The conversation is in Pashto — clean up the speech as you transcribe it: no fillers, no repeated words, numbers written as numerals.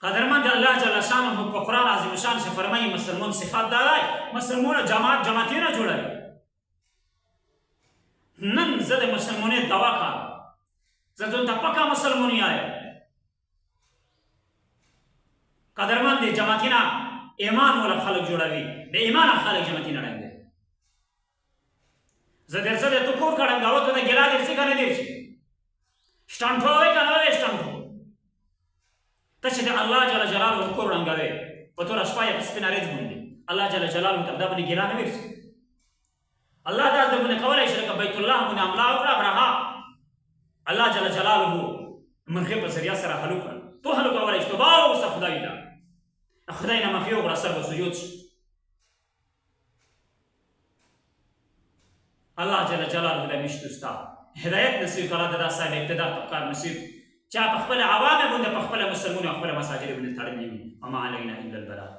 قدرمند الله جل شانه په قرآن عظیم شان سے فرمایي مسلمان صفات دا دی مسلمانونه جماعتونه جوړوي. نن زه د مسلمانۍ دعوا کوم، زه ځان ته پکا مسلمان یم. قدرمند جماعتونه ایمان والا خلک جوړوي، د ایمان خلک جماعتونه ړنګوي. زه درځه د تو کور کړنګاوه ته د ګیلا درځي که نه درځي شټانټو وی که نه وی شټانټو ته چې د الله جل جلاله کور ړنګوې په توره شپه یې په سپینه ریځ باندې الله جل جلاله ته دا باندې ګیلا نه ورځي. الله دا د باندې کولی شي لکه بیت الله باندې حمله وکړه ابرهه، الله جل جلاله مرغۍ په ذریعه سره هلو کړه. تو هلو کولی شي توبه وباسه خدای ته، خدای نه معافي وکړه، سر به سجود شي. الله جل جلاله د میشتو ستا هدایت نصیب کړه، د دا صاحب اقتدار طبقات نصیب چا په خپل عوامو باندې په خپل مسلمانو او خپل مساجد باندې تړلي وي. وما علینا الا البلاغ.